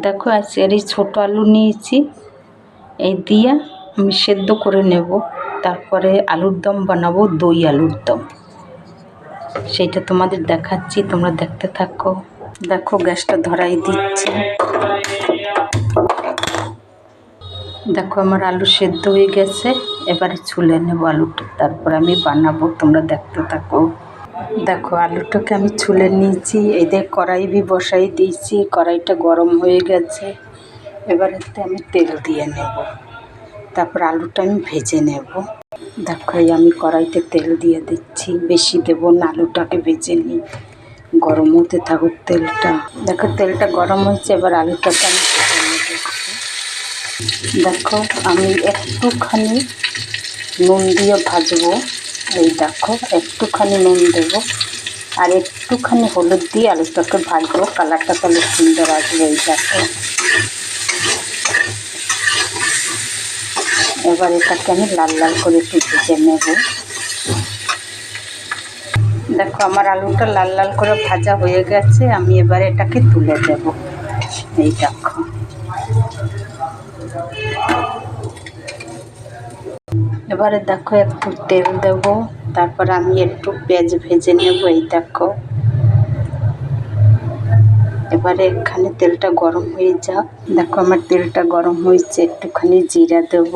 দেখো আজকের এই ছোটো আলু নিয়েছি, এই দিয়ে আমি সেদ্ধ করে নেব, তারপরে আলুর দম বানাবো, দই আলুর দম। সেইটা তোমাদের দেখাচ্ছি, তোমরা দেখতে থাকো। দেখো গ্যাসটা ধরাই দিচ্ছি। দেখো আমার আলু সেদ্ধ হয়ে গেছে, এবারে ছুলে নেব আলুটা, তারপর আমি বানাবো, তোমরা দেখতে থাকো। দেখো আলুটাকে আমি ছুলে নিয়েছি, এই দেখ কড়াই বসাই দিয়েছি, কড়াইটা গরম হয়ে গেছে। এবারে আমি তেল দিয়ে নেব, তারপর আলুটা আমি ভেজে নেব। দেখো এই আমি কড়াইতে তেল দিয়ে দিচ্ছি, বেশি দেব না, আলুটাকে ভেজে নিই, গরম হতে থাকুক তেলটা। দেখো তেলটা গরম হয়েছে, এবার আলুটাকে আমি ভেজে নেব। দেখো আমি একটুখানি নুন দিয়ে ভাজবো, এই দেখো একটুখানি নুন দেবো আর একটুখানি হলুদ দিয়ে আলুটাকে ভাজবো, কালারটা তাহলে সুন্দর আসবে। এই দেখো এবার এটাকে আমি লাল লাল করে একটু ভেজে নেব। দেখো আমার আলুটা লাল লাল করে ভাজা হয়ে গেছে, আমি এবার এটাকে তুলে দেব। এই দেখো এবারে দেখো একটু তেল দেব, তারপর আমি একটু পেঁয়াজ ভেজে নেব। এই দেখো এবারে এখানে তেলটা গরম হয়ে যাক। দেখো আমার তেলটা গরম হয়েছে, একটুখানি জিরা দেব,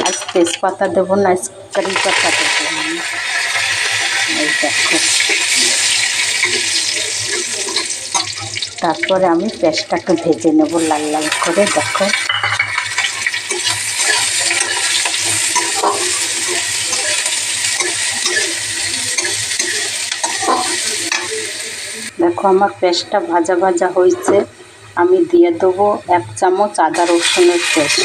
আজ তেজপাতা দেবো না, আজ কারি পাতা দেবো আমি। এই দেখো তারপরে আমি পেঁয়াজটাকে ভেজে নেব লাল লাল করে। দেখো দেখো আমার পেঁয়াজটা ভাজা ভাজা হয়েছে, আমি দিয়ে দেবো 1 চামচ আদা রসুনের পেস্ট।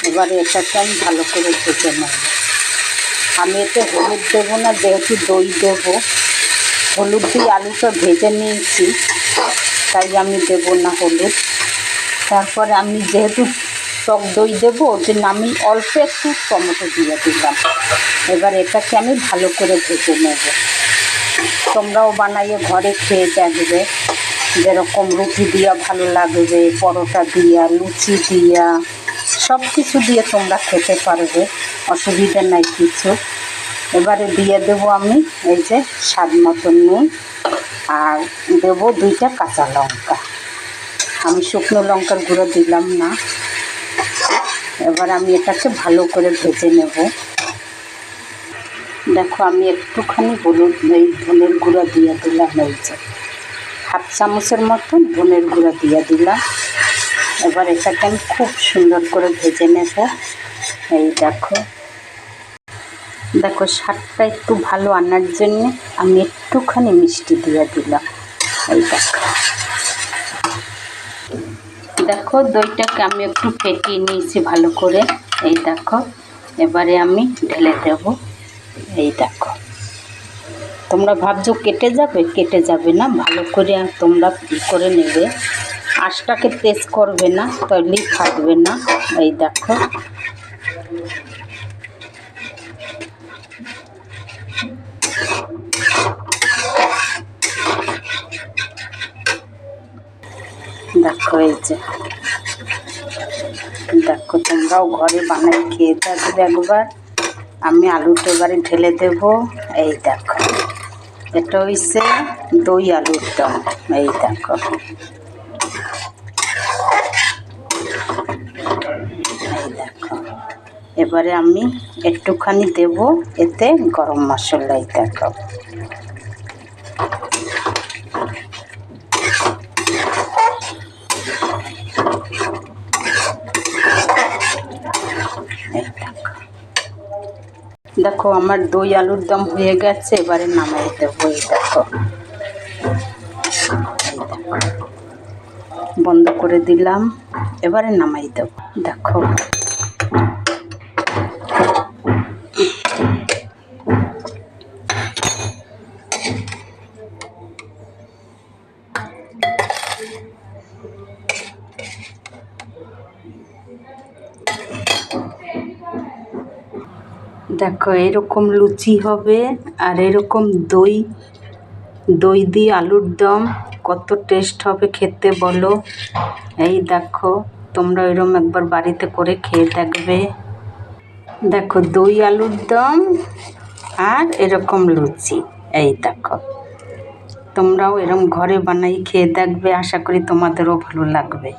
এবারে এটাকে আমি ভালো করে ভেজে নেব। আমি এতে হলুদ দেবো না, যেহেতু দই দেবো, হলুদ দিয়ে আলুটা ভেজে নিয়েছি, তাই আমি দেবো না হলুদ। তারপরে আমি যেহেতু টক দই দেবো, ওর জন্য আমি অল্প একটু টমেটো দিয়ে দিলাম। এবার এটাকে আমি ভালো করে ভেজে নেব। তোমরাও বানাইয়ে ঘরে খেয়ে দেখবে, যেরকম রুটি দিয়া ভালো লাগবে, পরোটা দিয়া, লুচি দিয়া, সব কিছু দিয়ে তোমরা খেতে পারবে, অসুবিধা নাই কিছু। এবারে দিয়ে দেবো আমি এই যে স্বাদ মতো নুন, আর দেবো 2টা কাঁচা লঙ্কা, আমি শুকনো লঙ্কার গুঁড়ো দিলাম না। এবার আমি এটাকে ভালো করে ভেজে নেব। দেখো আমি একটুখানি ধনের গুঁড়া দিয়ে দিলাম, এই যে 1/2 চামচের মতন ধনের গুঁড়া দিয়ে দিলাম। এবার এটাকে আমি খুব সুন্দর করে ভেজে নেব। এই দেখো দেখো স্বাদটা একটু ভালো আনার জন্য আমি একটুখানি মিষ্টি দিয়ে দিলাম। এই দেখো দেখো দইটাকে আমি একটু ফেটিয়ে নিয়েছি ভালো করে। এই দেখো এবারে আমি ঢেলে দেব। এই দেখো তোমরা ভাবছো কেটে যাবে, কেটে যাবে না, ভালো করে তোমরা করে নেবে, আঁচটাকে তেজ করবে না, তাহলেই ফাটবে না। এই দেখো দেখো এই যে দেখো তোমরাও ঘরে বানাই খেয়ে থাকবে একবার। আমি আলুটা এবারে ঢেলে দেব। এই দেখো এটা হইছে দই আলুর দম। এই দেখো এই দেখো এবারে আমি একটুখানি দেব এতে গরম মশলা। এই দেখো দেখো আমার দই আলুর দম হয়ে গেছে, এবারে নামাই দেবো। এই দেখো বন্ধ করে দিলাম, এবারে নামাই দেব। দেখো দেখো এরকম লুচি হবে, আর এরকম দই দিয়ে আলুর দম কত টেস্ট হবে খেতে বলো। এই দেখো, তোমরা এরকম একবার বাড়িতে করে খেয়ে দেখবে। দেখো, দই আলুর দম আর এরকম লুচি। এই দেখো, তোমরাও এরকম ঘরে বানাই খেয়ে দেখবে, আশা করি তোমাদেরও ভালো লাগবে।